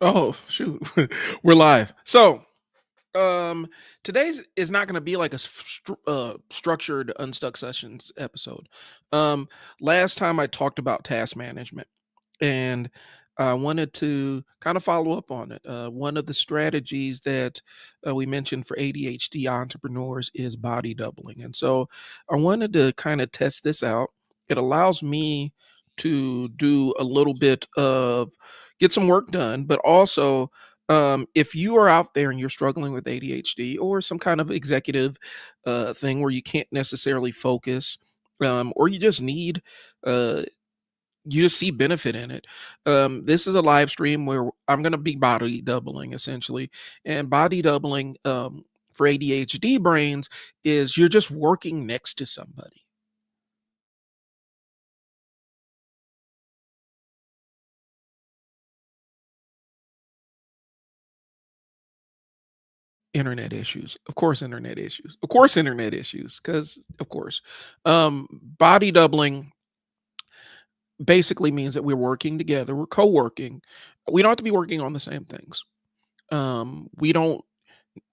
Oh, shoot. We're live. Um, today's is not going to be like a structured Unstuck Sessions episode. Um, Last time I talked about task management, and I wanted to kind of follow up on it. One of the strategies that we mentioned for ADHD entrepreneurs is body doubling. And so I wanted to kind of test this out. It allows me to do a little bit of get some work done, but also if you are out there and you're struggling with ADHD or some kind of executive thing where you can't necessarily focus, or you just need uh, you just see benefit in it. This is a live stream where I'm going to be body doubling essentially, and body doubling for ADHD brains is you're just working next to somebody. Internet issues, of course. Internet issues, of course. Internet issues, because of course, body doubling basically means that we're working together. We're co-working. We don't have to be working on the same things. We don't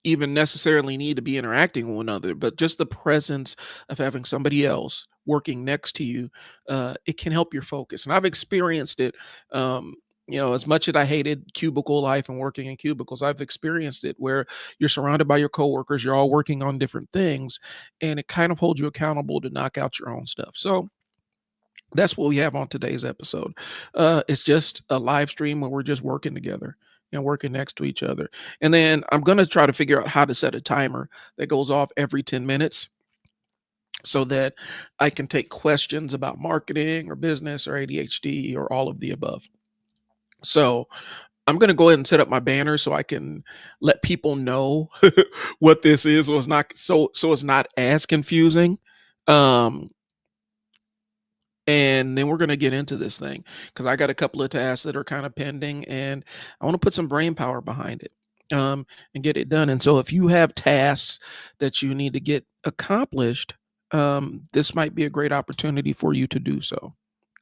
even necessarily need to be interacting with one another, but just the presence of having somebody else working next to you, it can help your focus. And I've experienced it. As much as I hated cubicle life and working in cubicles, I've experienced it where you're surrounded by your coworkers, you're all working on different things, and it kind of holds you accountable to knock out your own stuff. So that's what we have on today's episode. It's just a live stream where we're just working together and working next to each other. And then I'm going to try to figure out how to set a timer that goes off every 10 minutes so that I can take questions about marketing or business or ADHD or all of the above. So I'm going to go ahead and set up my banner so I can let people know what this is. So it's not as confusing. Um, and then we're going to get into this thing because I got a couple of tasks that are kind of pending, and I want to put some brain power behind it, and get it done. And so, if you have tasks that you need to get accomplished, this might be a great opportunity for you to do so.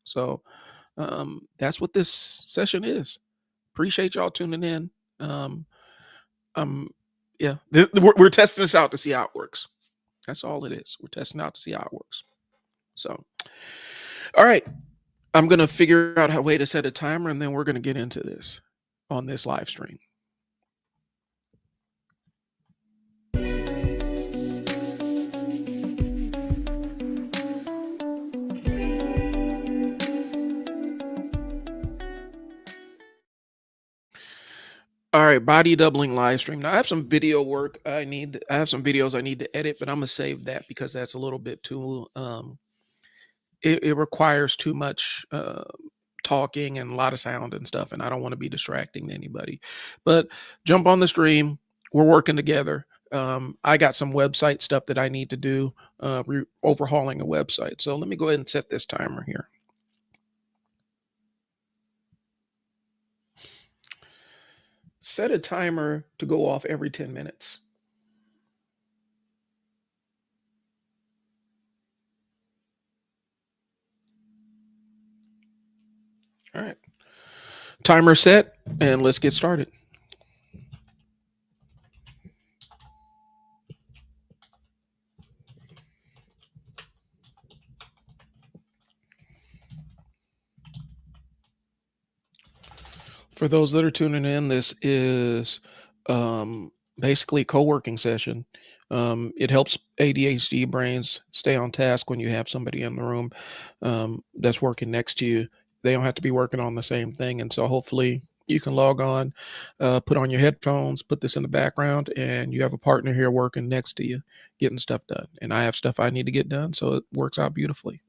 So, that's what this session is. Appreciate y'all tuning in. Um, um, yeah, we're testing this out to see how it works. That's all it is. We're testing out to see how it works. So, all right. I'm gonna figure out a way to set a timer, and then we're gonna get into this on this live stream. All right, body doubling live stream. Now I have some video work I have some videos I need to edit, but I'm gonna save that because that's a little bit too it requires too much talking and a lot of sound and stuff, and I don't want to be distracting to anybody. But jump on the stream. We're working together. I got some website stuff that I need to do, overhauling a website. So let me go ahead and set this timer here. Set a timer to go off every 10 minutes. All right. Timer set, and let's get started. For those that are tuning in, this is basically a co-working session. It helps ADHD brains stay on task when you have somebody in the room that's working next to you. They don't have to be working on the same thing, and so hopefully you can log on, put on your headphones, put this in the background, and you have a partner here working next to you, getting stuff done. And I have stuff I need to get done, so it works out beautifully.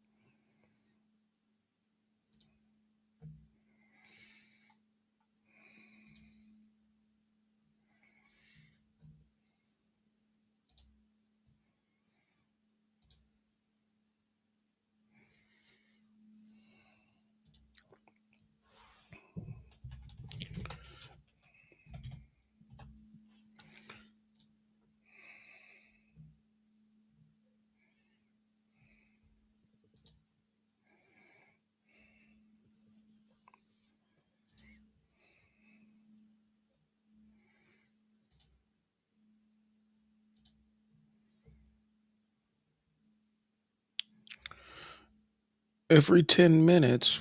Every 10 minutes,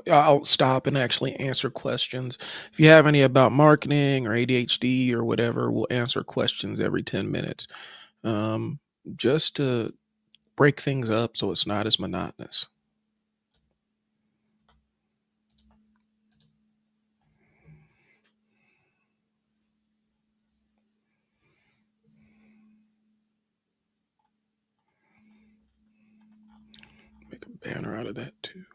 I'll stop and actually answer questions. If you have any about marketing or ADHD or whatever, we'll answer questions every 10 minutes, um, just to break things up so it's not as monotonous. Make a banner out of that too.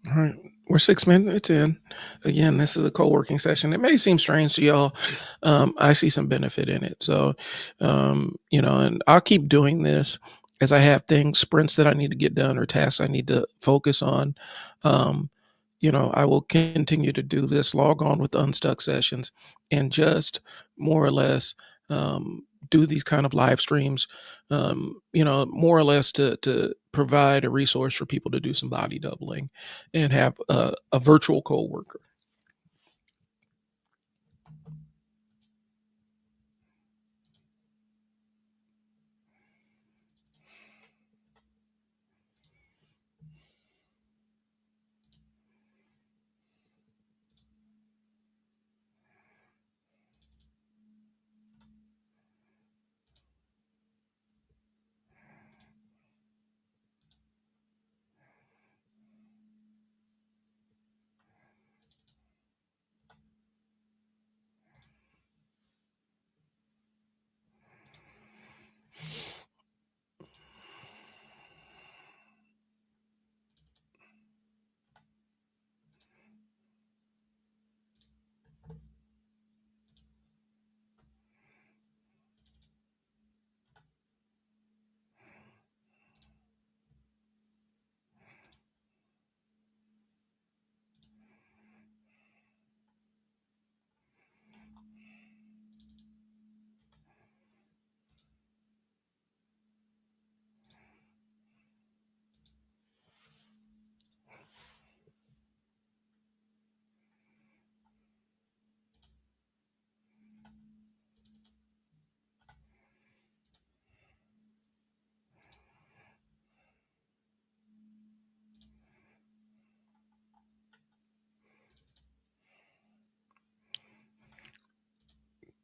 All right. We're 6 minutes in. Again, this is a co-working session. It may seem strange to y'all. I see some benefit in it. So, and I'll keep doing this as I have things, sprints that I need to get done or tasks I need to focus on. Um, I will continue to do this, log on with unstuck sessions and just more or less do these kind of live streams, more or less to provide a resource for people to do some body doubling and have a virtual coworker.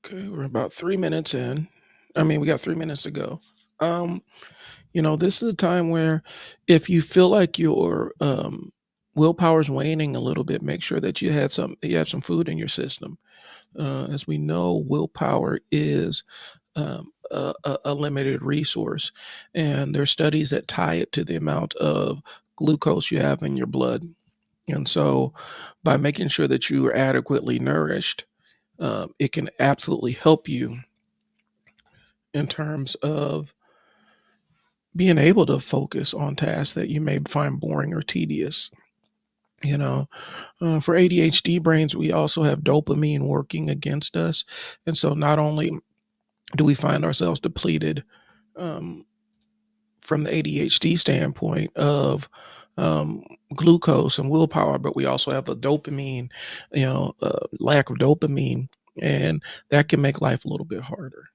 Okay, we're about 3 minutes in. I mean, we got 3 minutes to go. Um, this is a time where if you feel like your willpower is waning a little bit, make sure that you have some food in your system. As we know, willpower is a limited resource, and there are studies that tie it to the amount of glucose you have in your blood. And so, by making sure that you are adequately nourished, it can absolutely help you in terms of being able to focus on tasks that you may find boring or tedious. You know, for ADHD brains, we also have dopamine working against us. And so, not only do we find ourselves depleted um, from the ADHD standpoint of um, glucose and willpower, but we also have a dopamine, lack of dopamine, and that can make life a little bit harder.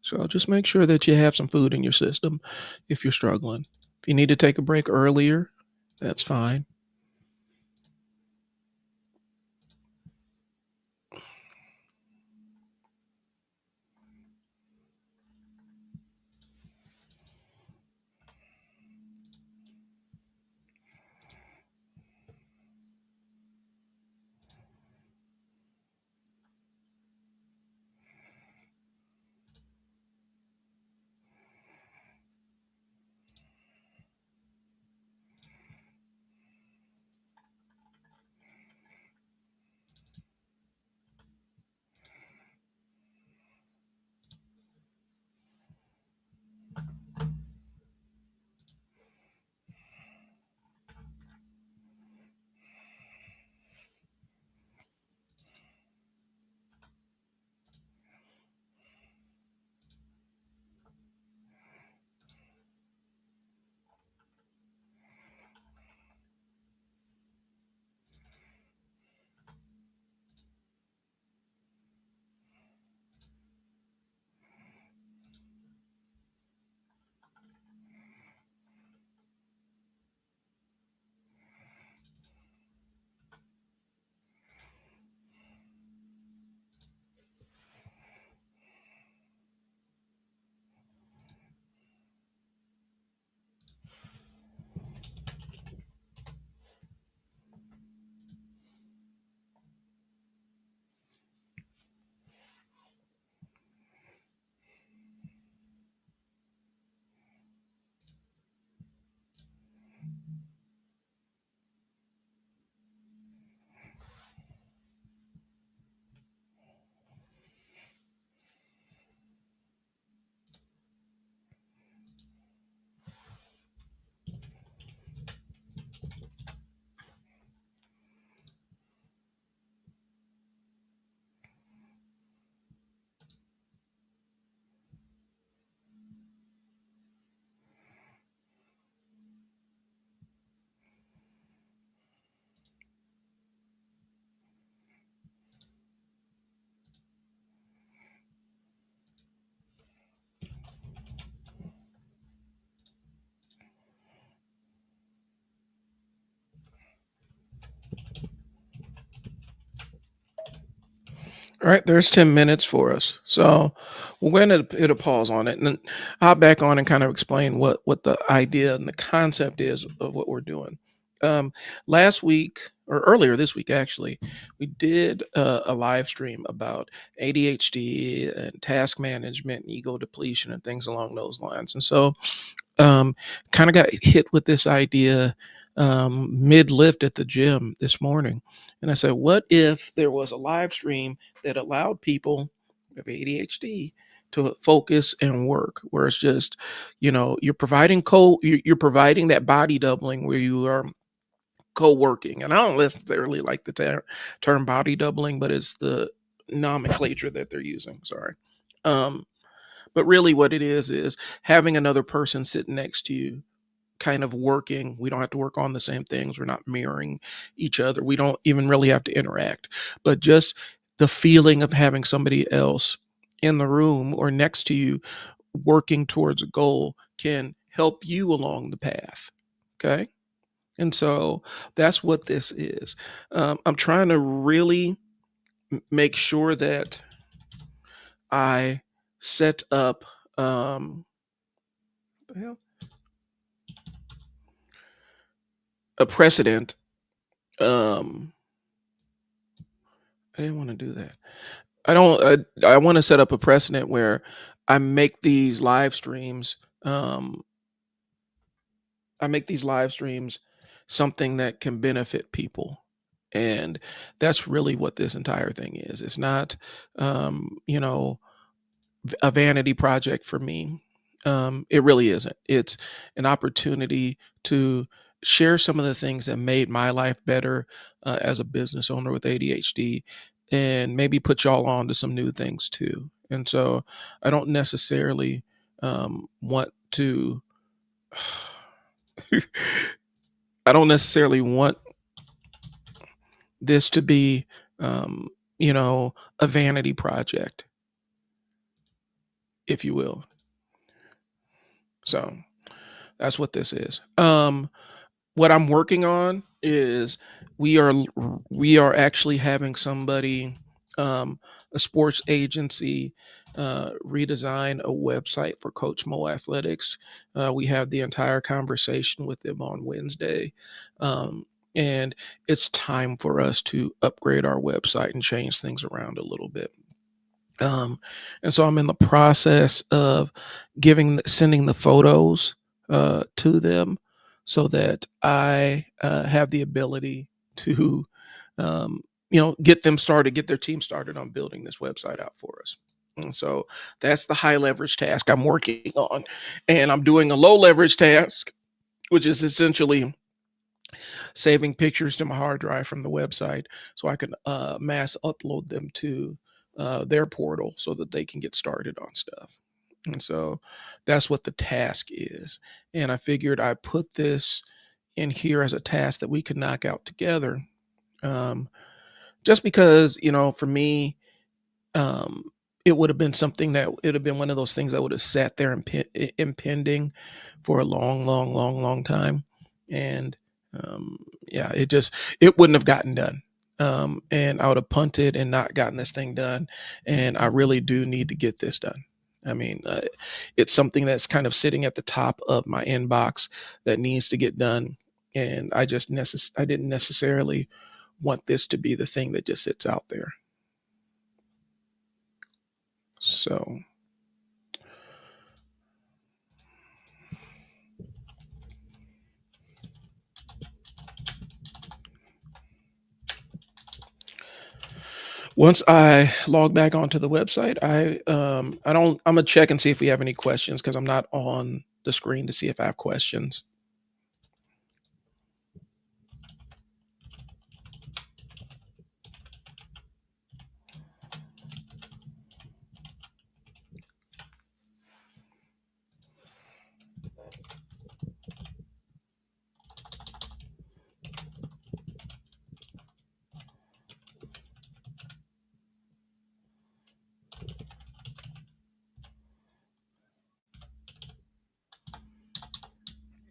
So just make sure that you have some food in your system if you're struggling. If you need to take a break earlier, that's fine. All right, there's 10 minutes for us. So we're going to hit a pause on it, and then I'll back on and kind of explain what the idea and the concept is of what we're doing. Last week, or earlier this week, actually, we did a live stream about ADHD and task management and ego depletion and things along those lines. And so um, kind of got hit with this idea mid lift at the gym this morning. And I said, what if there was a live stream that allowed people with ADHD to focus and work, where it's just, you're providing that body doubling where you are co-working. And I don't necessarily like the term body doubling, but it's the nomenclature that they're using. Sorry. Um, but really what it is having another person sitting next to you kind of working. We don't have to work on the same things. We're not mirroring each other. We don't even really have to interact, but just the feeling of having somebody else in the room or next to you working towards a goal can help you along the path. Okay. And so that's what this is. I'm trying to really make sure that I set up. the hell? A precedent. Um, I didn't want to do that. I don't. I want to set up a precedent where I make these live streams. Um, I make these live streams something that can benefit people. And that's really what this entire thing is. It's not, you know, a vanity project for me. It really isn't. It's an opportunity to share some of the things that made my life better as a business owner with ADHD, and maybe put y'all on to some new things too. And so I don't necessarily want to. I don't necessarily want this to be, um, a vanity project, if you will. So that's what this is. What I'm working on is we are we are actually having somebody, a sports agency, redesign a website for Coach Mo Athletics. We have the entire conversation with them on Wednesday, um, and it's time for us to upgrade our website and change things around a little bit. Um, and so I'm in the process of sending the photos to them so that I have the ability to, um, get them started, get their team started on building this website out for us. And so that's the high leverage task I'm working on. And I'm doing a low leverage task, which is essentially saving pictures to my hard drive from the website so I can mass upload them to their portal so that they can get started on stuff. And so that's what the task is. And I figured I put this in here as a task that we could knock out together. Um, just because, for me, um, it would have been something that it would have been one of those things that would have sat there impending for a long, long, long, long time. And yeah, it wouldn't have gotten done. And I would have punted and not gotten this thing done. And I really do need to get this done. I mean, it's something that's kind of sitting at the top of my inbox that needs to get done. And I didn't necessarily want this to be the thing that just sits out there. So once I log back onto the website, I'm gonna check and see if we have any questions because I'm not on the screen to see if I have questions.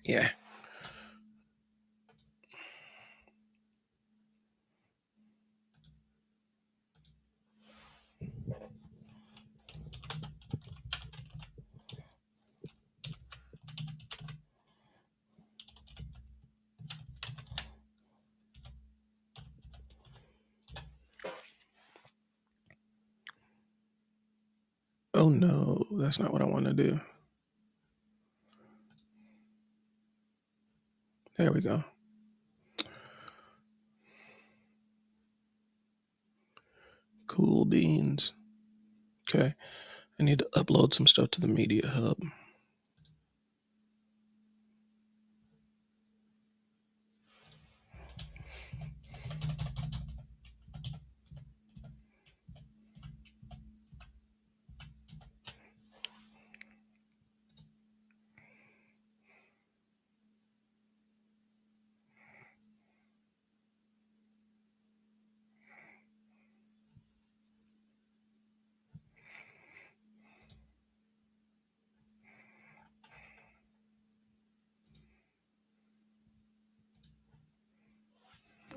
Yeah. Oh no, that's not what I want to do. There we go. Cool beans. Okay. I need to upload some stuff to the media hub.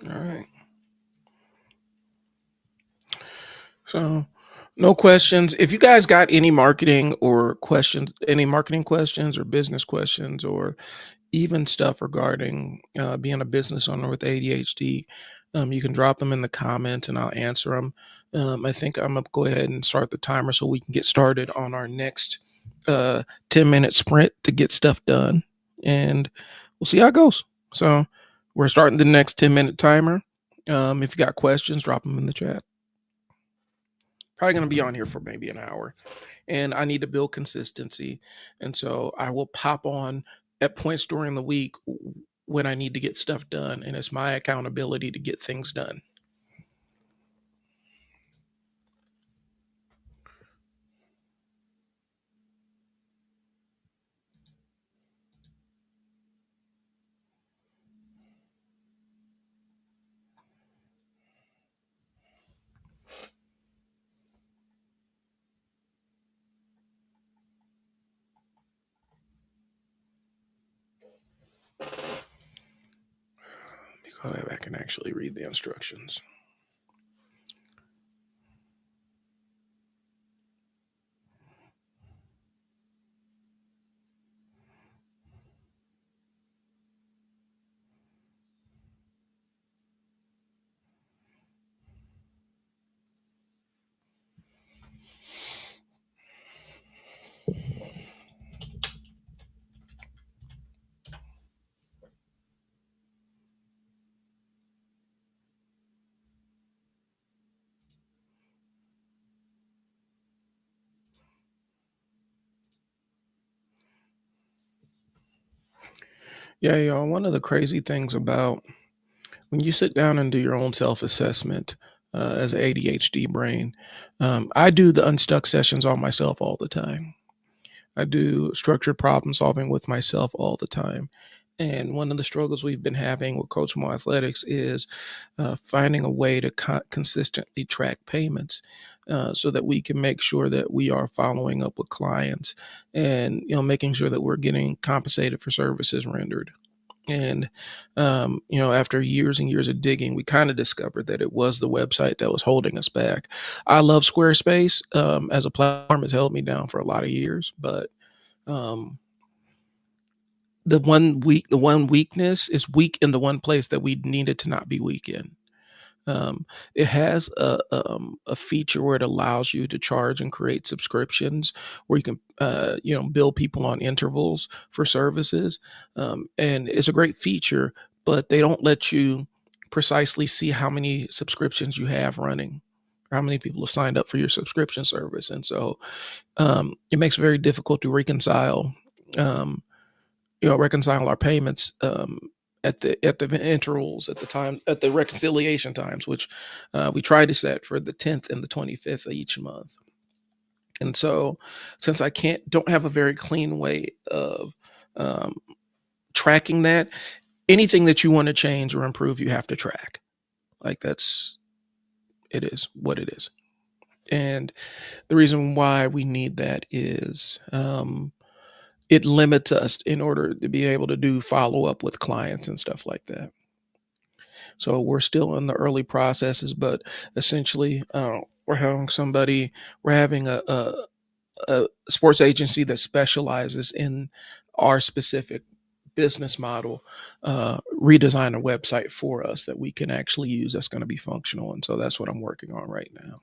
All right. So No questions. If you guys got any marketing or questions, any marketing questions or business questions, or even stuff regarding being a business owner with ADHD, you can drop them in the comments and I'll answer them. I think I'm gonna go ahead and start the timer so we can get started on our next 10-minute sprint to get stuff done, and we'll see how it goes. So we're starting the next 10-minute timer. If you got questions, drop them in the chat. Probably going to be on here for maybe an hour, and I need to build consistency. And so I will pop on at points during the week when I need to get stuff done, and it's my accountability to get things done. Let me go back and actually read the instructions. Yeah, y'all. One of the crazy things about when you sit down and do your own self assessment as an ADHD brain, I do the unstuck sessions on myself all the time. I do structured problem solving with myself all the time. And one of the struggles we've been having with Coach Mo Athletics is finding a way to consistently track payments so that we can make sure that we are following up with clients and making sure that we're getting compensated for services rendered. And after years and years of digging, we kind of discovered that it was the website that was holding us back. I love Squarespace as a platform; has held me down for a lot of years, but um, the one weakness is weak in the one place that we needed to not be weak in. It has a feature where it allows you to charge and create subscriptions where you can bill people on intervals for services, and it's a great feature, but they don't let you precisely see how many subscriptions you have running or how many people have signed up for your subscription service, and so it makes it very difficult to um, reconcile our payments at the intervals at the time at the reconciliation times, which we try to set for the 10th and the 25th of each month. And so, since I can't don't have a very clean way of um, tracking that, anything that you want to change or improve, you have to track. Like that's it is what it is. And the reason why we need that is it limits us in order to be able to do follow up with clients and stuff like that. So we're still in the early processes, but essentially, we're having a sports agency that specializes in our specific business model, redesign a website for us that we can actually use that's going to be functional. And so that's what I'm working on right now.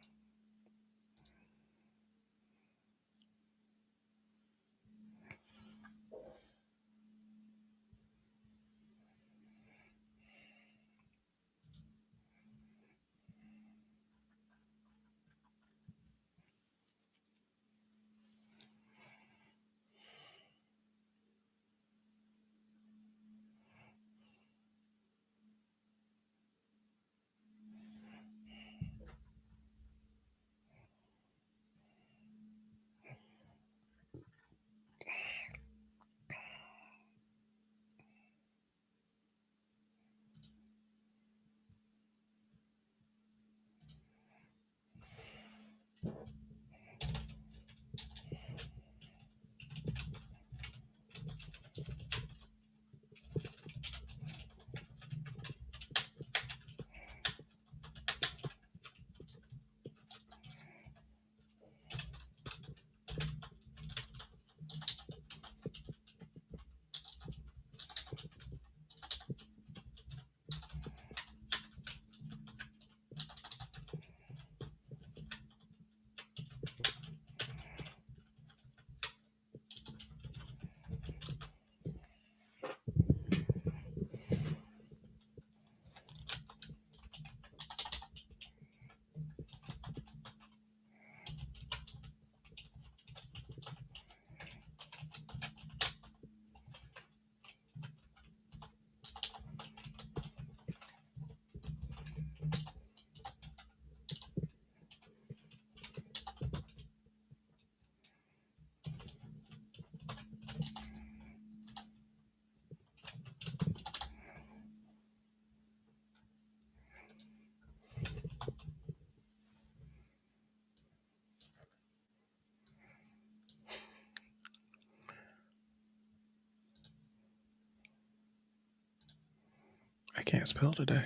I can't spell today.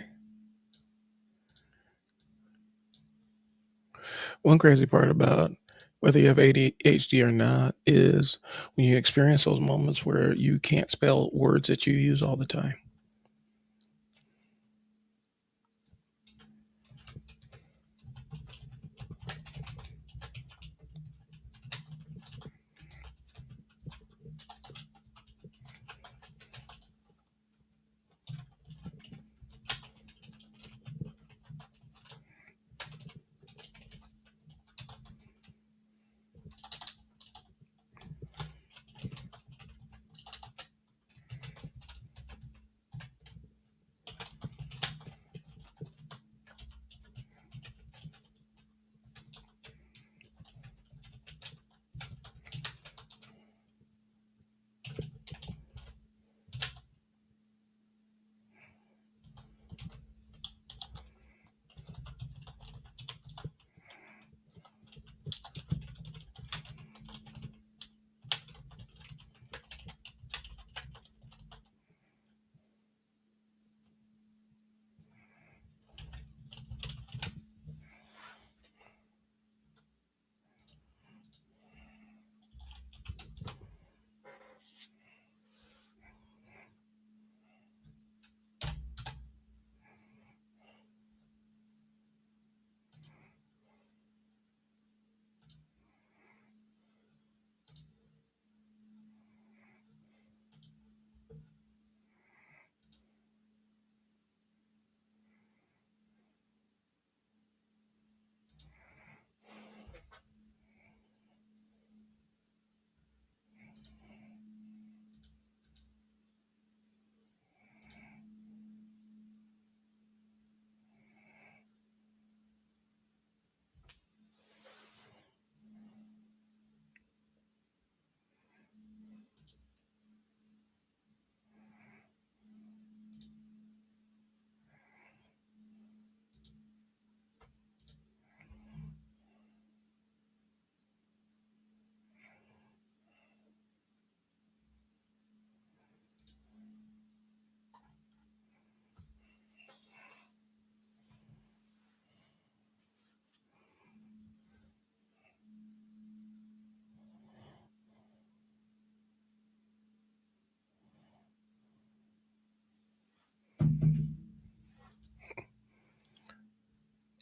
One crazy part about whether you have ADHD or not is when you experience those moments where you can't spell words that you use all the time.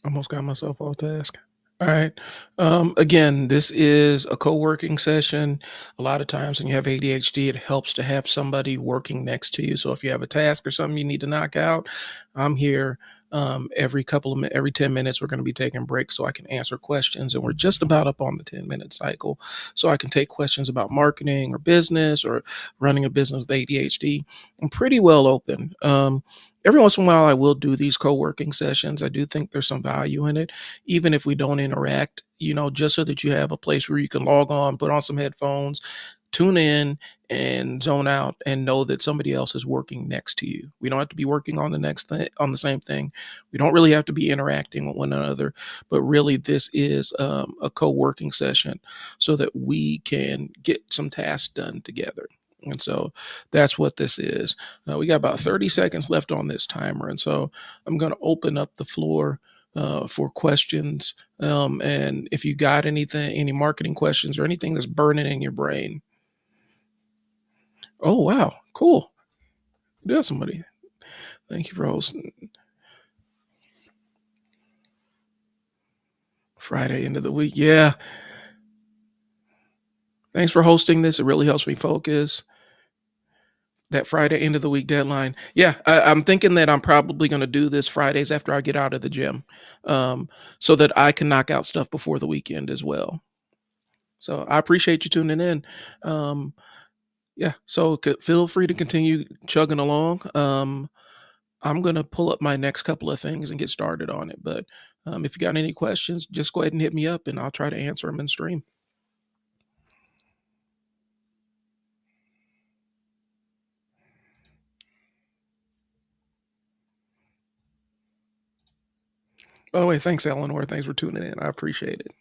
Almost got myself off task. All right. Again, this is a co-working session. A lot of times when you have ADHD, it helps to have somebody working next to you. So if you have a task or something you need to knock out, I'm here. Every 10 minutes, we're going to be taking breaks so I can answer questions. And we're just about up on the 10-minute cycle. So I can take questions about marketing or business or running a business with ADHD. I'm pretty well open. Every once in a while, I will do these co-working sessions. I do think there's some value in it, even if we don't interact, just so that you have a place where you can log on, put on some headphones, tune in and zone out and know that somebody else is working next to you. We don't have to be working on the next thing, on the same thing. We don't really have to be interacting with one another, but really this is a co-working session so that we can get some tasks done together. And so that's what this is. We got about 30 seconds left on this timer. And so I'm going to open up the floor for questions. And if you got anything, any marketing questions or anything that's burning in your brain. Oh, wow. Cool. There's somebody. Thank you for hosting. Friday end of the week. Yeah. Thanks for hosting this. It really helps me focus. That Friday end of the week deadline. Yeah, I'm thinking that I'm probably going to do this Fridays after I get out of the gym, so that I can knock out stuff before the weekend as well. So I appreciate you tuning in. Um, yeah, so feel free to continue chugging along. I'm going to pull up my next couple of things and get started on it. But if you got any questions, just go ahead and hit me up and I'll try to answer them in stream. By the way, thanks, Eleanor. Thanks for tuning in. I appreciate it.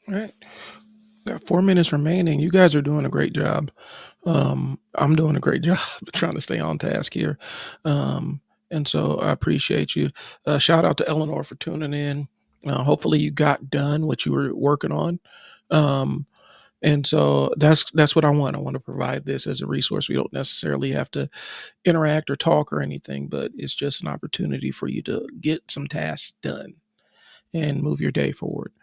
All right. Got 4 minutes remaining. You guys are doing a great job. I'm doing a great job trying to stay on task here. Um, and so I appreciate you. Shout out to Eleanor for tuning in. Hopefully you got done what you were working on. Um, and so that's what I want. I want to provide this as a resource. We don't necessarily have to interact or talk or anything, but it's just an opportunity for you to get some tasks done and move your day forward.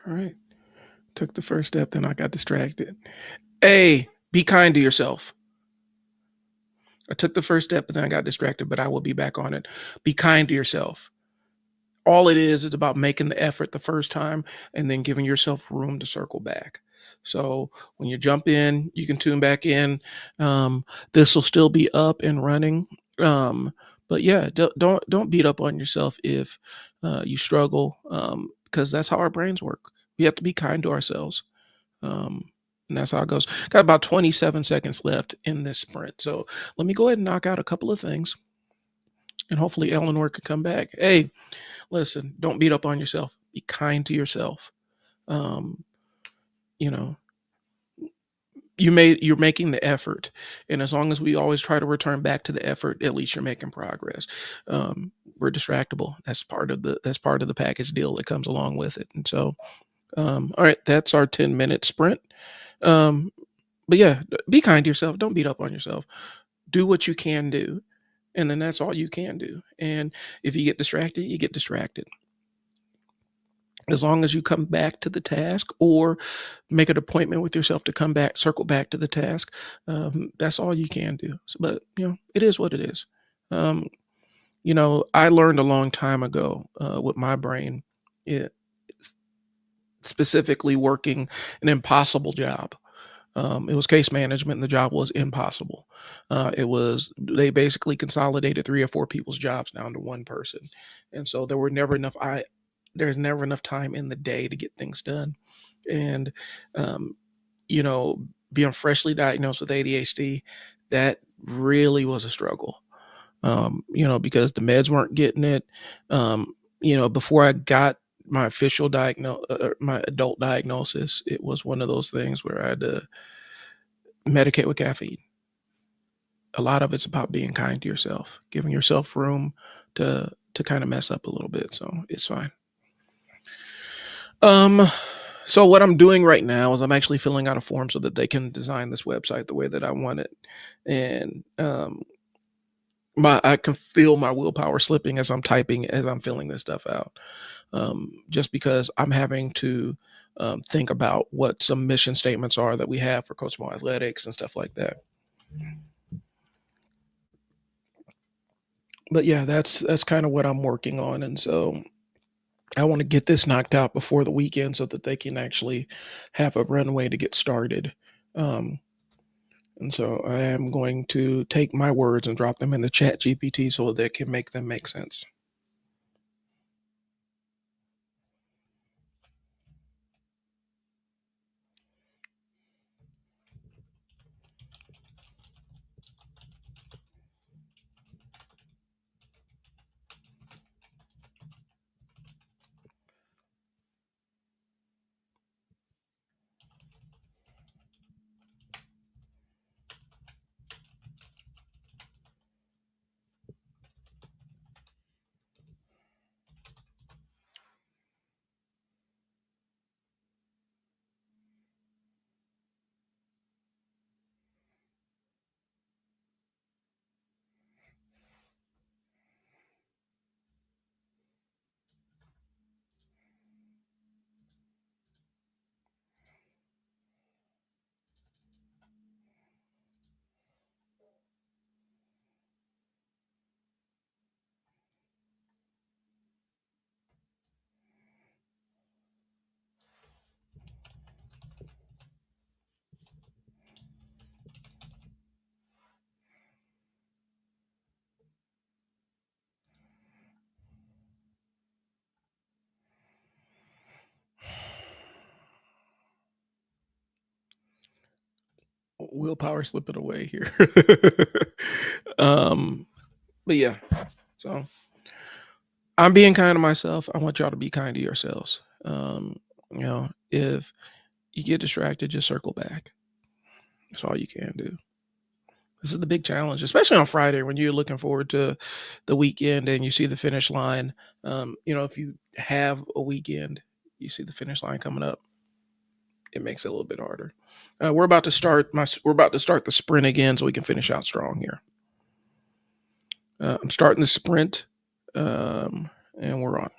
All right. Took the first step, then I got distracted. A, be kind to yourself. I took the first step, but then I got distracted, but I will be back on it. Be kind to yourself. All it is about making the effort the first time and then giving yourself room to circle back. So when you jump in, you can tune back in. This will still be up and running. Um, but yeah, don't beat up on yourself if you struggle, because that's how our brains work. We have to be kind to ourselves. Um, and that's how it goes. Got about 27 seconds left in this sprint. So let me go ahead and knock out a couple of things, and hopefully Eleanor can come back. Hey, listen, don't beat up on yourself. Be kind to yourself. Um, you know, you're making the effort, and as long as we always try to return back to the effort, at least you're making progress. We're distractible. That's part of the package deal that comes along with it. And so, all right, that's our 10-minute sprint. Um, but yeah, be kind to yourself. Don't beat up on yourself. Do what you can do, and then that's all you can do. And if you get distracted, you get distracted. As long as you come back to the task or make an appointment with yourself to come back, circle back to the task, that's all you can do. But it is what it is. Um, I learned a long time ago with my brain, it, specifically working an impossible job. It was case management, and the job was impossible. They basically consolidated 3 or 4 people's jobs down to one person, and so there's never enough time in the day to get things done. And um, you know, being freshly diagnosed with ADHD, that really was a struggle. Because the meds weren't getting it. Before I got my adult diagnosis, it was one of those things where I had to medicate with caffeine. A lot of it's about being kind to yourself, giving yourself room to kind of mess up a little bit. So it's fine. Um, so what I'm doing right now is I'm actually filling out a form so that they can design this website the way that I want it. And my I can feel my willpower slipping as I'm typing, as I'm filling this stuff out. Just because I'm having to think about what some mission statements are that we have for coachable athletics and stuff like that. But yeah, that's kind of what I'm working on, and so I want to get this knocked out before the weekend so that they can actually have a runway to get started. Um, and so I am going to take my words and drop them in the chat GPT so that can make them make sense. Willpower slipping away here. um, but yeah, so I'm being kind to myself. I want y'all to be kind to yourselves. If you get distracted, just circle back. That's all you can do. This is the big challenge, especially on Friday when you're looking forward to the weekend and you see the finish line. If you have a weekend, you see the finish line coming up, it makes it a little bit harder. We're about to start the sprint again, so we can finish out strong here. I'm starting the sprint, and we're on.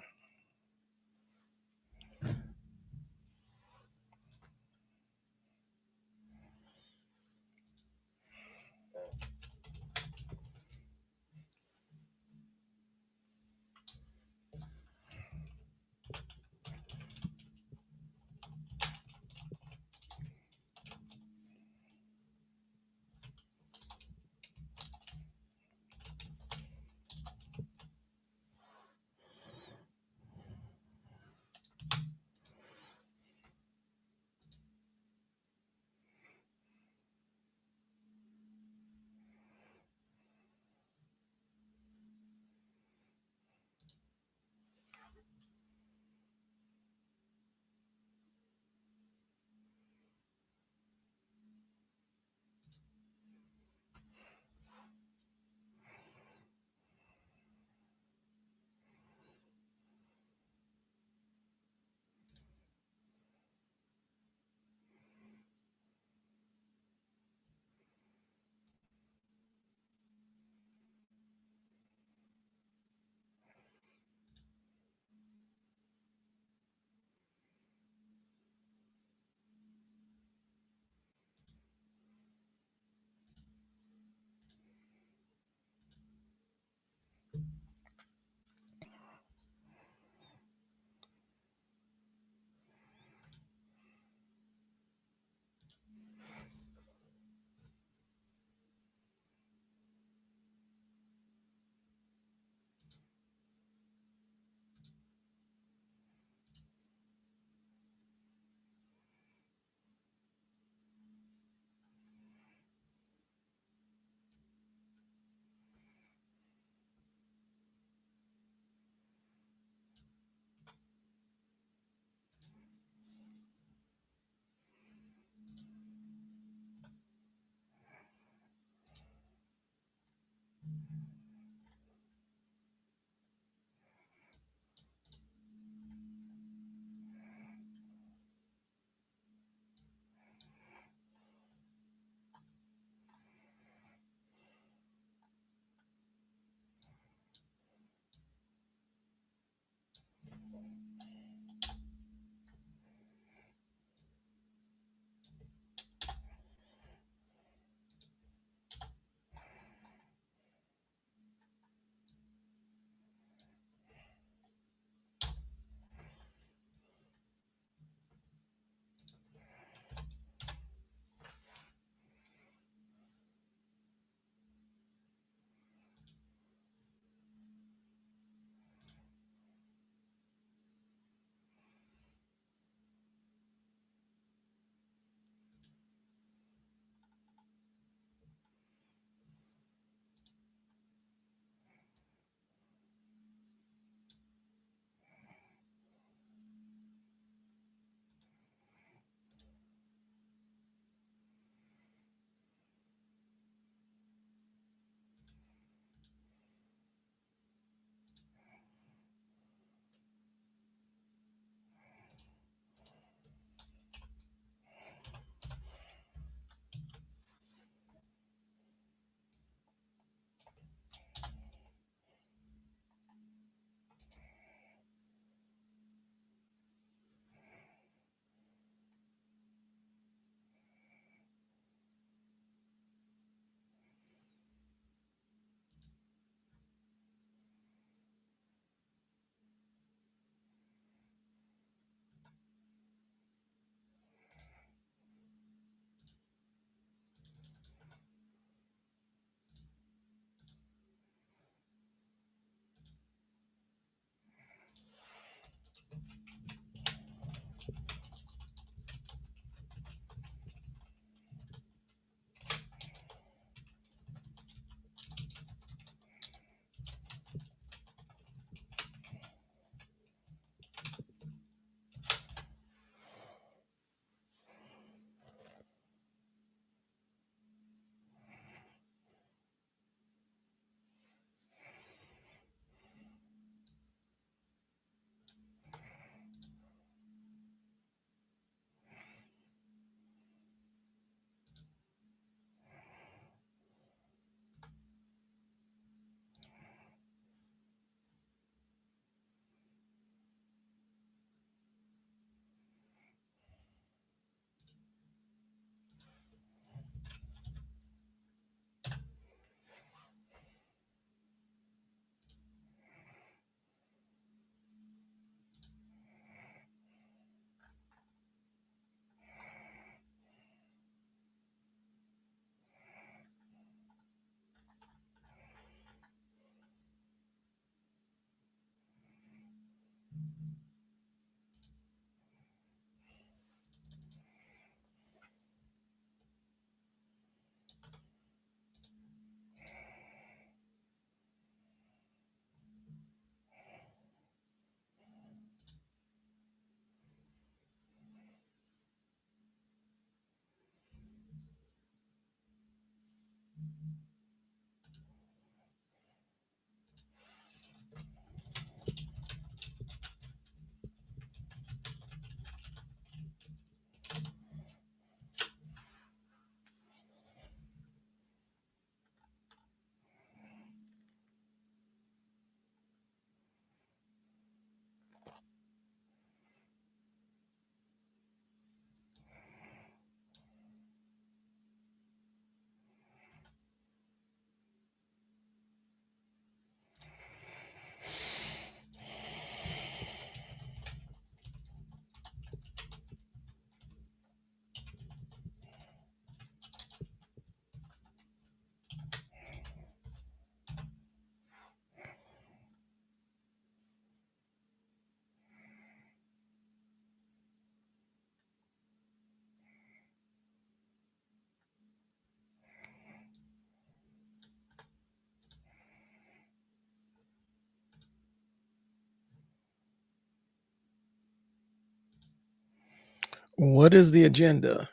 What is the agenda?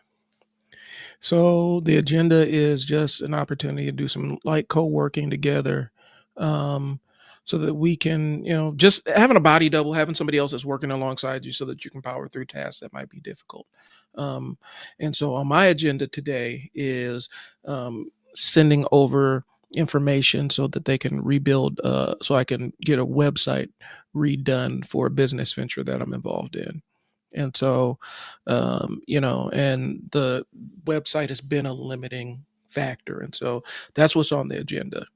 So the agenda is just an opportunity to do some light co-working together, um, so that we can, just having a body double, having somebody else that's working alongside you so that you can power through tasks that might be difficult. Um, and so on my agenda today is sending over information so that they can rebuild, so I can get a website redone for a business venture that I'm involved in. And so, and the website has been a limiting factor. And so that's what's on the agenda.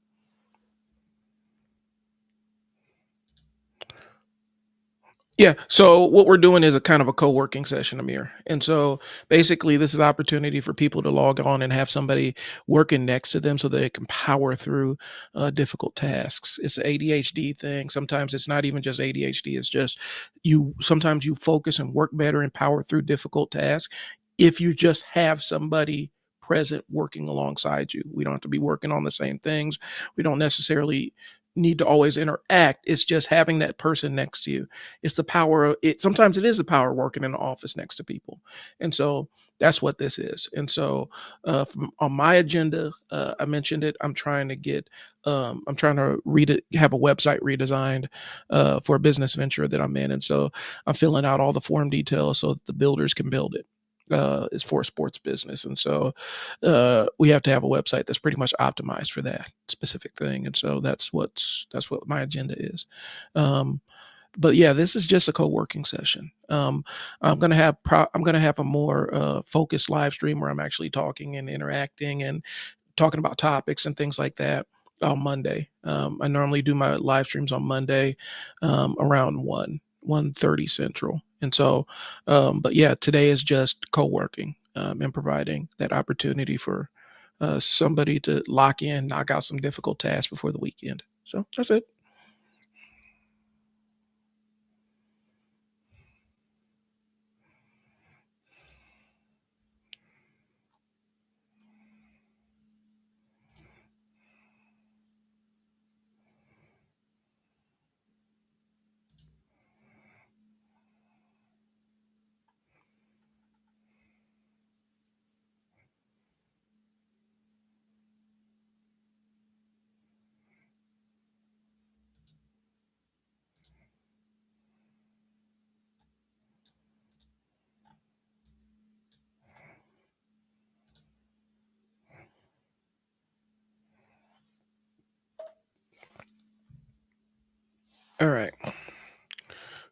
Yeah. So what we're doing is a kind of a co-working session, Amir. And so basically this is an opportunity for people to log on and have somebody working next to them so they can power through difficult tasks. It's an ADHD thing. Sometimes it's not even just ADHD. It's just sometimes you focus and work better and power through difficult tasks if you just have somebody present working alongside you. We don't have to be working on the same things. We don't necessarily need to always interact. It's just having that person next to you. It's the power of it. Sometimes it is the power of working in the office next to people. And so that's what this is. And so on my agenda, I mentioned it. I'm trying to read it, have a website redesigned for a business venture that I'm in. And so I'm filling out all the form details so that the builders can build it. Is for a sports business, and so we have to have a website that's pretty much optimized for that specific thing, and so that's what my agenda is. Um, but yeah, this is just a co-working session. I'm gonna have a more focused live stream where I'm actually talking and interacting and talking about topics and things like that on Monday. I normally do my live streams on Monday around 1:30 Central. And so, but yeah, today is just co-working and providing that opportunity for somebody to lock in, knock out some difficult tasks before the weekend. So that's it. All right.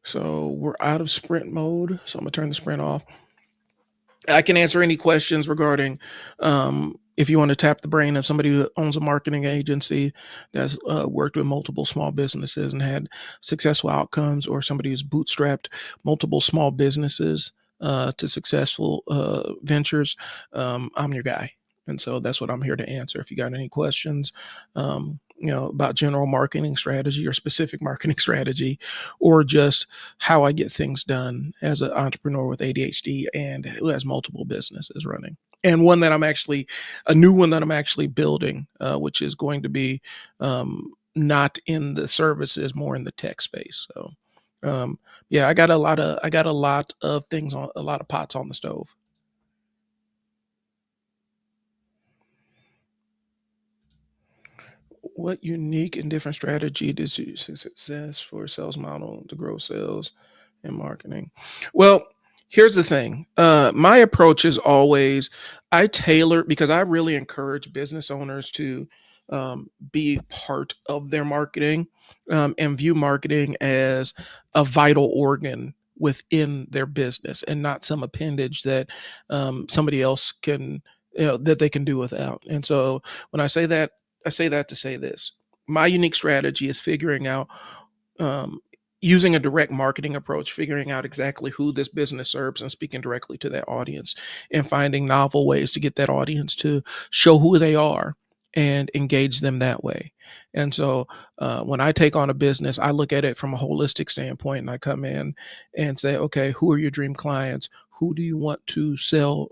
So we're out of sprint mode. So I'm gonna turn the sprint off. I can answer any questions regarding if you want to tap the brain of somebody who owns a marketing agency that's worked with multiple small businesses and had successful outcomes, or somebody who's bootstrapped multiple small businesses to successful ventures. I'm your guy. And so that's what I'm here to answer. If you got any questions, about general marketing strategy or specific marketing strategy, or just how I get things done as an entrepreneur with ADHD and who has multiple businesses running. And one that a new one that I'm actually building, which is going to be not in the services, more in the tech space. So, yeah, I got a lot of things on, a lot of pots on the stove. What unique and different strategy does you success for a sales model to grow sales and marketing? Well, here's the thing. My approach is always I tailor because I really encourage business owners to be part of their marketing and view marketing as a vital organ within their business and not some appendage that somebody else can, that they can do without. And so when I say that to say this. My unique strategy is figuring out, um, using a direct marketing approach, figuring out exactly who this business serves and speaking directly to that audience and finding novel ways to get that audience to show who they are and engage them that way. And so when I take on a business, I look at it from a holistic standpoint and I come in and say, okay, who are your dream clients? Who do you want to sell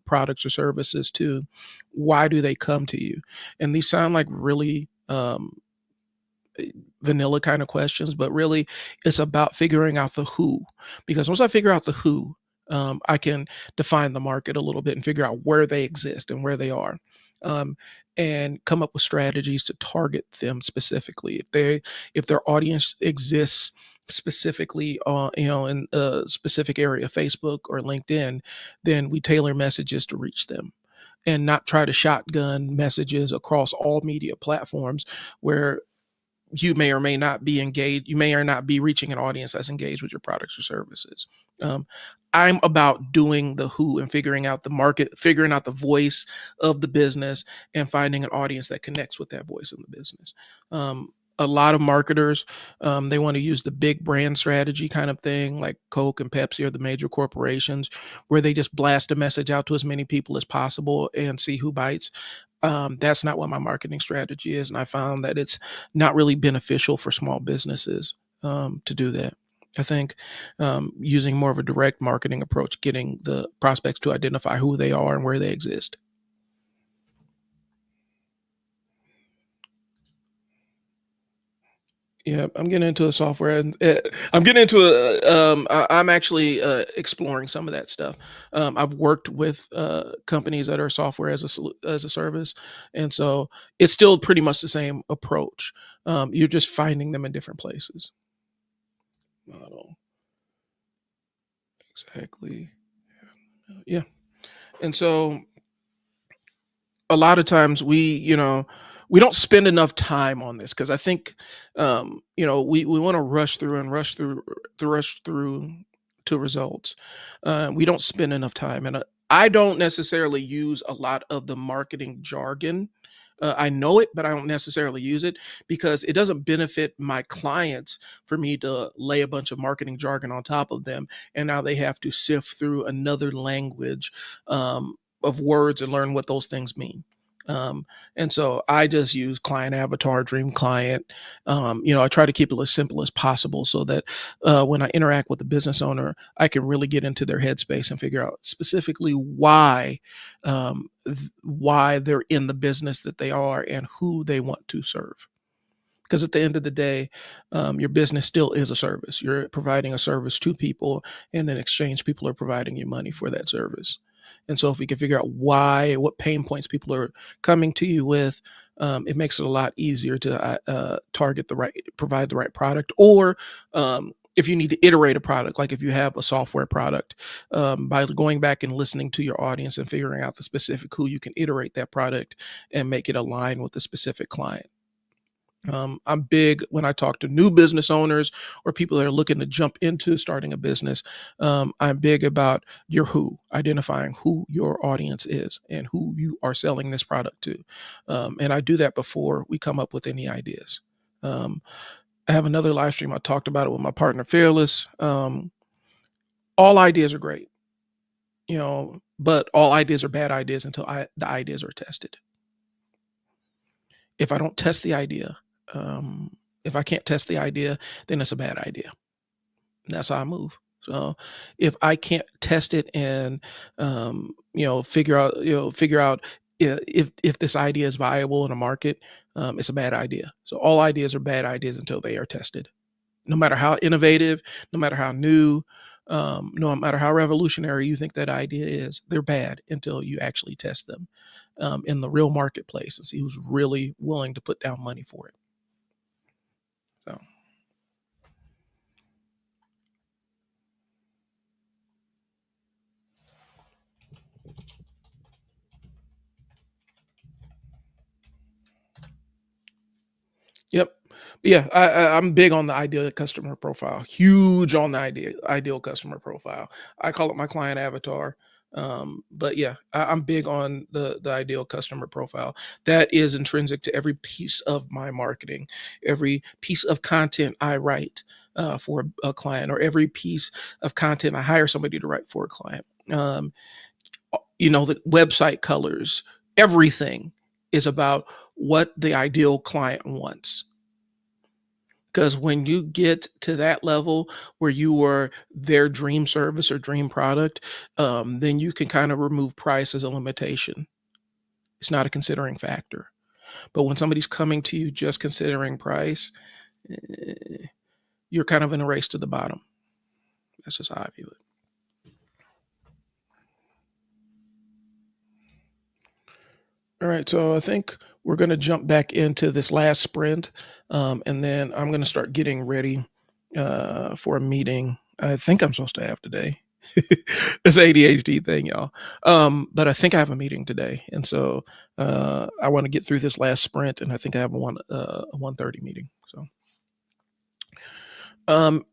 products or services to? Why do they come to you? And these sound like really vanilla kind of questions, but really it's about figuring out the who. Because once I figure out the who, I can define the market a little bit and figure out where they exist and where they are. Um, and come up with strategies to target them specifically. If their audience exists specifically, in a specific area, Facebook or LinkedIn, then we tailor messages to reach them, and not try to shotgun messages across all media platforms where you may or may not be engaged. You may or not be reaching an audience that's engaged with your products or services. Um, I'm about doing the who and figuring out the market, figuring out the voice of the business, and finding an audience that connects with that voice in the business. A lot of marketers, they want to use the big brand strategy kind of thing, like Coke and Pepsi or the major corporations, where they just blast a message out to as many people as possible and see who bites. That's not what my marketing strategy is, and I found that it's not really beneficial for small businesses to do that. I think using more of a direct marketing approach, getting the prospects to identify who they are and where they exist. Yeah, I'm getting into a software, and I'm getting into I'm actually exploring some of that stuff. I've worked with companies that are software as as a service, and so it's still pretty much the same approach. You're just finding them in different places. Model exactly. Yeah, and so a lot of times we don't spend enough time on this because I think we want to rush through to results. We don't spend enough time, and I don't necessarily use a lot of the marketing jargon. I know it, but I don't necessarily use it because it doesn't benefit my clients for me to lay a bunch of marketing jargon on top of them, and now they have to sift through another language of words and learn what those things mean. And so I just use client avatar, dream client. I try to keep it as simple as possible so that when I interact with the business owner, I can really get into their headspace and figure out specifically why they're in the business that they are and who they want to serve. Because at the end of the day, your business still is a service. You're providing a service to people, and in exchange, people are providing you money for that service. And so, if we can figure out what pain points people are coming to you with, it makes it a lot easier to provide the right product. Or if you need to iterate a product, like if you have a software product, by going back and listening to your audience and figuring out the specific who, you can iterate that product and make it align with the specific client. I'm big when I talk to new business owners or people that are looking to jump into starting a business. I'm big about your who, identifying who your audience is and who you are selling this product to. And I do that before we come up with any ideas. Um, I have another live stream. I talked about it with my partner, Fearless. All ideas are great, but all ideas are bad ideas until the ideas are tested. If I don't test the idea, if I can't test the idea, then it's a bad idea. And that's how I move. So if I can't test it and figure out if this idea is viable in a market, it's a bad idea. So all ideas are bad ideas until they are tested. No matter how innovative, no matter how new, no matter how revolutionary you think that idea is, they're bad until you actually test them in the real marketplace and see who's really willing to put down money for it. So, yep. Yeah, I'm big on the ideal customer profile. Huge on the ideal customer profile. I call it my client avatar. But yeah, I'm big on the ideal customer profile. That is intrinsic to every piece of my marketing, every piece of content I write for a client, or every piece of content I hire somebody to write for a client. The website colors, everything is about what the ideal client wants. Because when you get to that level where you are their dream service or dream product, then you can kind of remove price as a limitation. It's not a considering factor. But when somebody's coming to you just considering price, you're kind of in a race to the bottom. That's just how I view it. All right, so I think we're going to jump back into this last sprint, and then I'm going to start getting ready for a meeting. I think I'm supposed to have today. It's an ADHD thing, y'all. But I think I have a meeting today, and so I want to get through this last sprint, and I think I have a 1:30 meeting. So,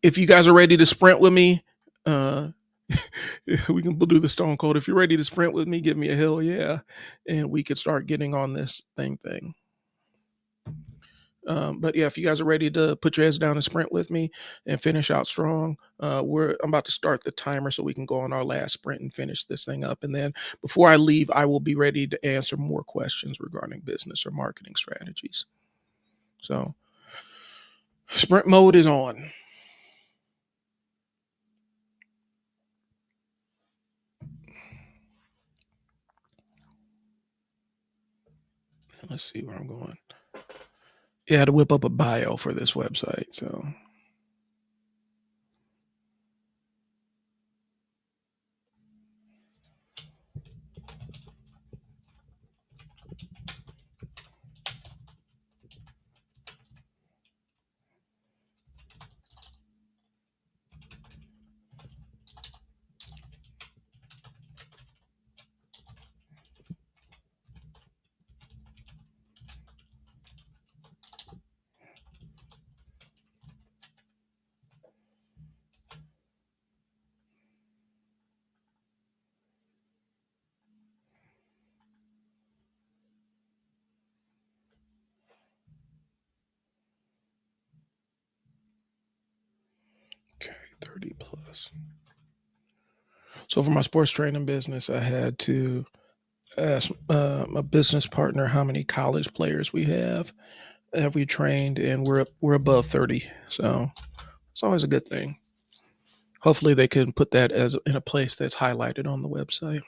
if you guys are ready to sprint with me, uh, we can do the stone cold. If you're ready to sprint with me, give me a hell yeah, and we could start getting on this thing. But yeah, if you guys are ready to put your heads down and sprint with me and finish out strong, I'm about to start the timer so we can go on our last sprint and finish this thing up. And then before I leave, I will be ready to answer more questions regarding business or marketing strategies. So sprint mode is on. Let's see where I'm going. Yeah, I had to whip up a bio for this website. So okay, 30 plus. So for my sports training business, I had to ask my business partner how many college players have we trained, and we're above 30. So it's always a good thing. Hopefully, they can put that as in a place that's highlighted on the website.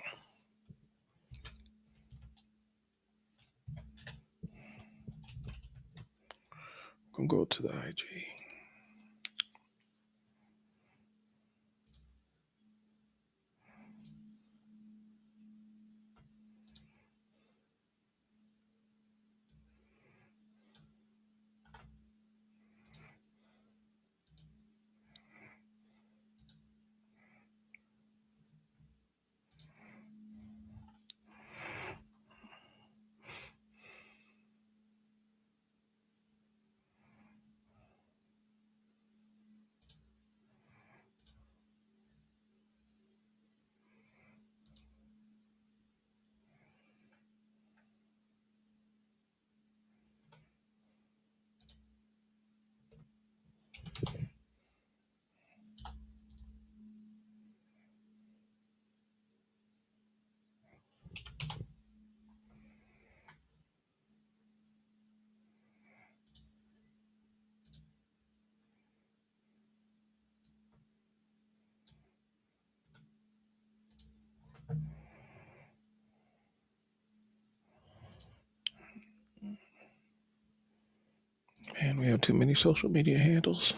I'm gonna go to the IG. Man, we have too many social media handles.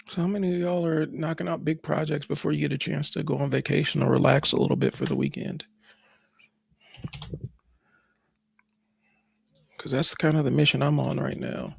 So how many of y'all are knocking out big projects before you get a chance to go on vacation or relax a little bit for the weekend? Because that's kind of the mission I'm on right now.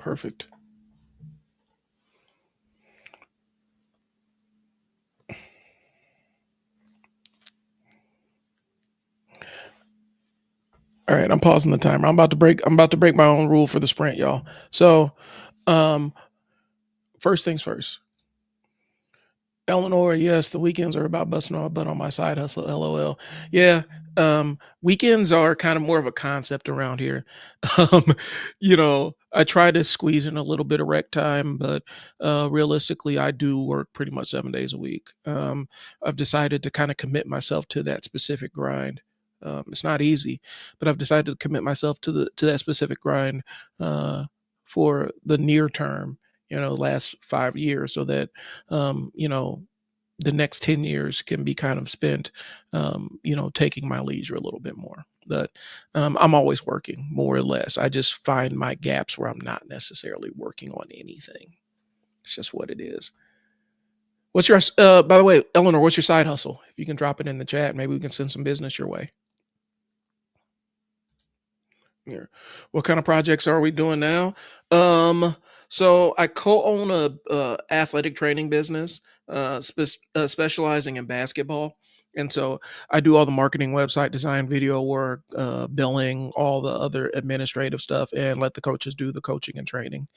Perfect. All right, I'm pausing the timer. I'm about to break my own rule for the sprint, y'all. So, um, first things first. Eleanor, yes, the weekends are about busting my butt on my side hustle. LOL. Yeah, weekends are kind of more of a concept around here. Um, I try to squeeze in a little bit of rec time, but realistically, I do work pretty much 7 days a week. I've decided to kind of commit myself to that specific grind. It's not easy, but I've decided to commit myself to that specific grind for the near term. Last 5 years, so that the next 10 years can be kind of spent, taking my leisure a little bit more. But I'm always working more or less. I just find my gaps where I'm not necessarily working on anything. It's just what it is. By the way, Eleanor, what's your side hustle? If you can drop it in the chat, maybe we can send some business your way. Here. What kind of projects are we doing now? So I co-own a athletic training business, specializing in basketball, and so I do all the marketing, website design, video work, billing, all the other administrative stuff, and let the coaches do the coaching and training.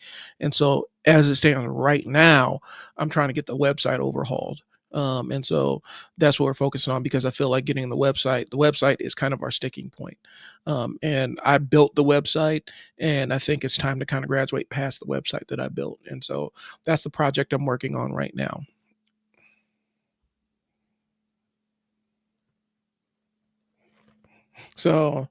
And so, as it stands right now, I'm trying to get the website overhauled. And so that's what we're focusing on because I feel like getting the website is kind of our sticking point. And I built the website, and I think it's time to kind of graduate past the website that I built. And so that's the project I'm working on right now. So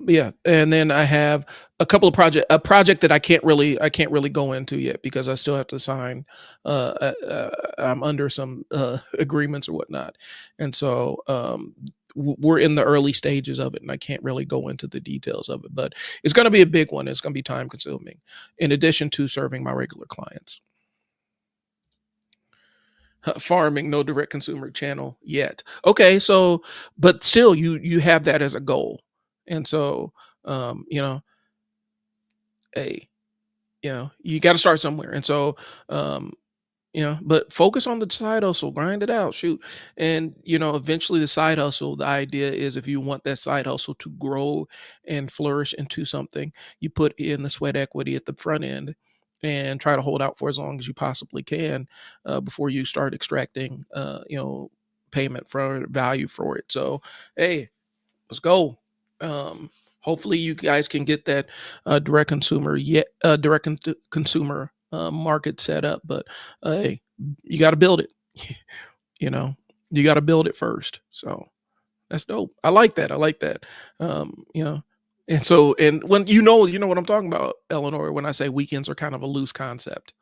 yeah, and then I have a project that I can't really go into yet because I still have to sign. I'm under some agreements or whatnot, and so we're in the early stages of it, and I can't really go into the details of it. But it's going to be a big one. It's going to be time consuming, in addition to serving my regular clients. Farming, no direct consumer channel yet. Okay, so but still, you have that as a goal, and so um, you know, hey, you got to start somewhere, and so um, but focus on the side hustle, grind it out, shoot. And, eventually the side hustle, the idea is if you want that side hustle to grow and flourish into something, you put in the sweat equity at the front end and try to hold out for as long as you possibly can before you start extracting, payment for value for it. So, hey, let's go. Hopefully you guys can get that consumer market set up, but hey, you got to build it. you know, you got to build it first. So that's dope. I like that. I like that. Um, you know, and so and when you know what I'm talking about, Eleanor, when I say weekends are kind of a loose concept.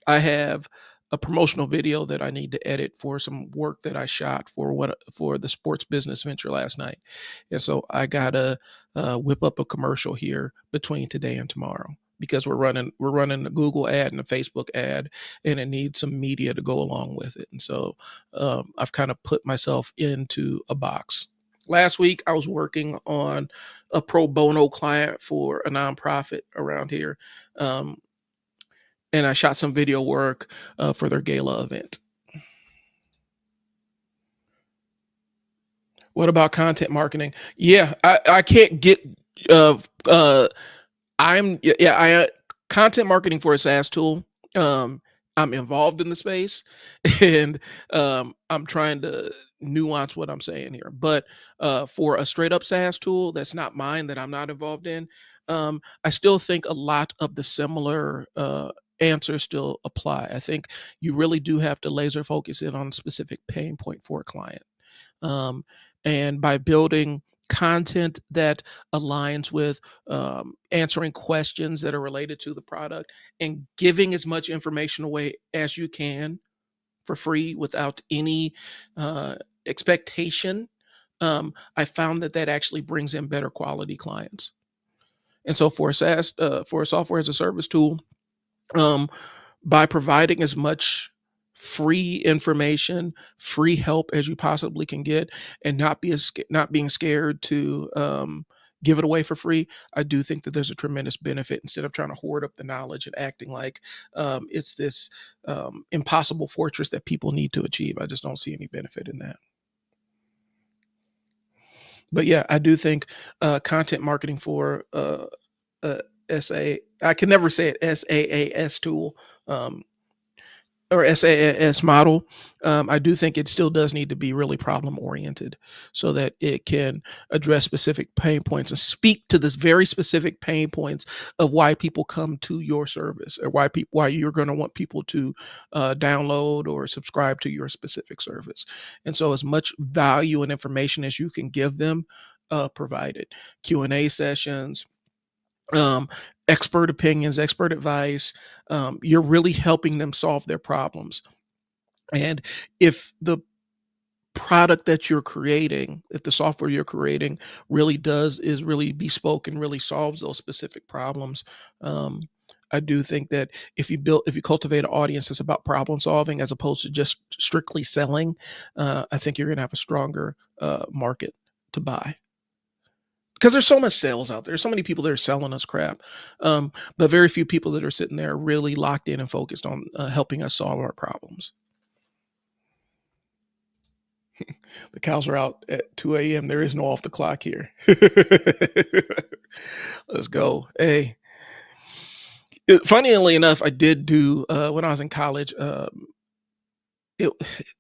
I have a promotional video that I need to edit for some work that I shot for the sports business venture last night, and so I gotta whip up a commercial here between today and tomorrow because we're running a Google ad and a Facebook ad, and it needs some media to go along with it. And so I've kind of put myself into a box. Last week, I was working on a pro bono client for a nonprofit around here. Um, and I shot some video work for their gala event. What about content marketing? Yeah, I can't get. Uh, uh, I'm yeah. Content marketing for a SaaS tool. Um, I'm involved in the space, and I'm trying to nuance what I'm saying here. But for a straight up SaaS tool that's not mine, that I'm not involved in, I still think a lot of the similar answers still apply. I think you really do have to laser focus in on a specific pain point for a client, um, and by building content that aligns with answering questions that are related to the product and giving as much information away as you can for free without any uh, expectation. I found that actually brings in better quality clients. And so for a software as a service tool, um, by providing as much free information, free help as you possibly can get, and not being scared to give it away for free, I do think that there's a tremendous benefit instead of trying to hoard up the knowledge and acting like it's this impossible fortress that people need to achieve. I just don't see any benefit in that. But yeah, I do think content marketing for I can never say it, SaaS tool, um, or SaaS model. I do think it still does need to be really problem oriented so that it can address specific pain points and speak to this very specific pain points of why people come to your service or why you're going to want people to download or subscribe to your specific service. And so as much value and information as you can give them, provided Q&A sessions, um, expert opinions, expert advice. You're really helping them solve their problems. And if the product that you're creating, if the software you're creating is really bespoke and really solves those specific problems, um, I do think that if you cultivate an audience that's about problem solving as opposed to just strictly selling, I think you're going to have a stronger market to buy because there's so much sales out there. There's so many people that are selling us crap, but very few people that are sitting there really locked in and focused on helping us solve our problems. The cows are out at 2 a.m. There is no off the clock here. Let's go. Hey, funnily enough, I did do when I was in college. It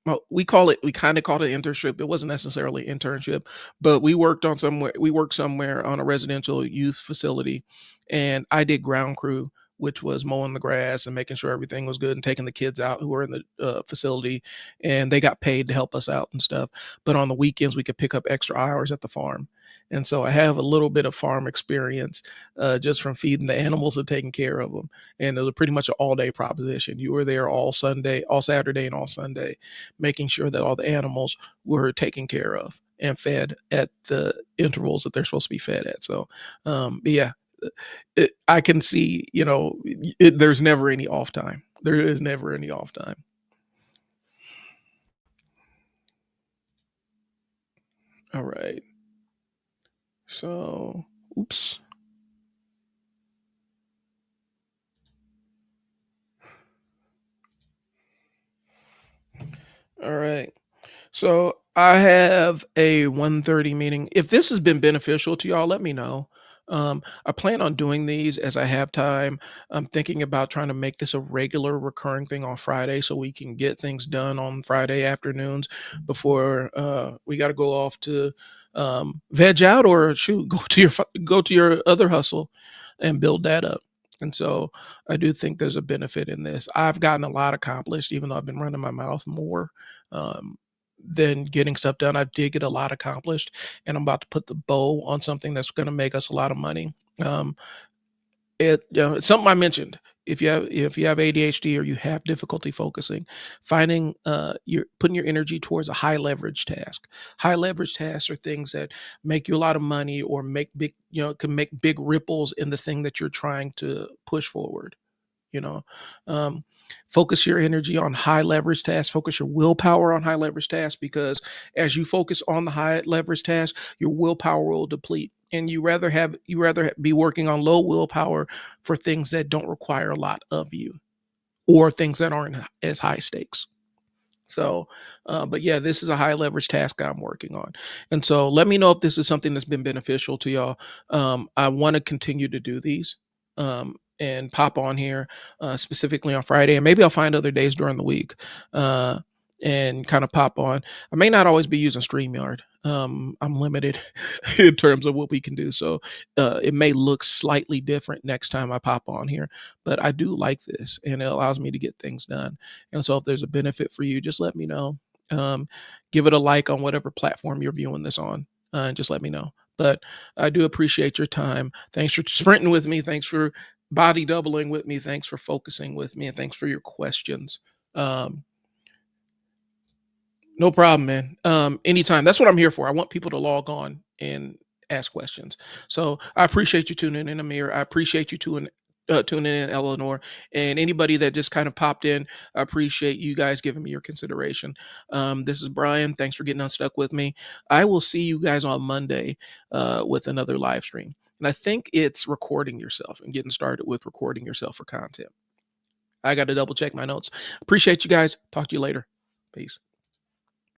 well, we kinda called it an internship. It wasn't necessarily an internship, but we worked somewhere on a residential youth facility, and I did ground crew, which was mowing the grass and making sure everything was good and taking the kids out who were in the, facility, and they got paid to help us out and stuff, but on the weekends, we could pick up extra hours at the farm, and so I have a little bit of farm experience, just from feeding the animals and taking care of them and it was pretty much an all day proposition. You were there all Sunday, all Saturday, and all Sunday, making sure that all the animals were taken care of and fed at the intervals that they're supposed to be fed at. So, but yeah, I can see, there's never any off time. There is never any off time. All right. So, oops. All right. So I have a 1:30 meeting. If this has been beneficial to y'all, let me know. I plan on doing these as I have time. I'm thinking about trying to make this a regular recurring thing on Friday so we can get things done on Friday afternoons before we got to go off to veg out or shoot, go to your other hustle and build that up. And so I do think there's a benefit in this. I've gotten a lot accomplished, even though I've been running my mouth more. Um, than getting stuff done. I did get a lot accomplished, and I'm about to put the bow on something that's going to make us a lot of money. Um, it's something I mentioned. If you have ADHD or you have difficulty focusing, finding you're putting your energy towards a high leverage task. High leverage tasks are things that make you a lot of money or can make big ripples in the thing that you're trying to push forward you know um, focus your energy on high leverage tasks, focus your willpower on high leverage tasks, because as you focus on the high leverage task, your willpower will deplete, and be working on low willpower for things that don't require a lot of you or things that aren't as high stakes. So, but yeah, this is a high leverage task I'm working on. And so let me know if this is something that's been beneficial to y'all. I want to continue to do these and pop on here specifically on Friday. And maybe I'll find other days during the week uh, and kind of pop on. I may not always be using StreamYard. I'm limited in terms of what we can do. So it may look slightly different next time I pop on here, but I do like this and it allows me to get things done. And so if there's a benefit for you, just let me know. Um, Give it a like on whatever platform you're viewing this on, and just let me know. But I do appreciate your time. Thanks for sprinting with me. Thanks for body doubling with me. Thanks for focusing with me. And thanks for your questions. Um, no problem, man. Anytime. That's what I'm here for. I want people to log on and ask questions. So I appreciate you tuning in, Amir. I appreciate you tuning in, Eleanor, and anybody that just kind of popped in. I appreciate you guys giving me your consideration. This is Brian. Thanks for getting unstuck with me. I will see you guys on Monday with another live stream. And I think it's recording yourself and getting started with recording yourself for content. I got to double check my notes. Appreciate you guys. Talk to you later. Peace.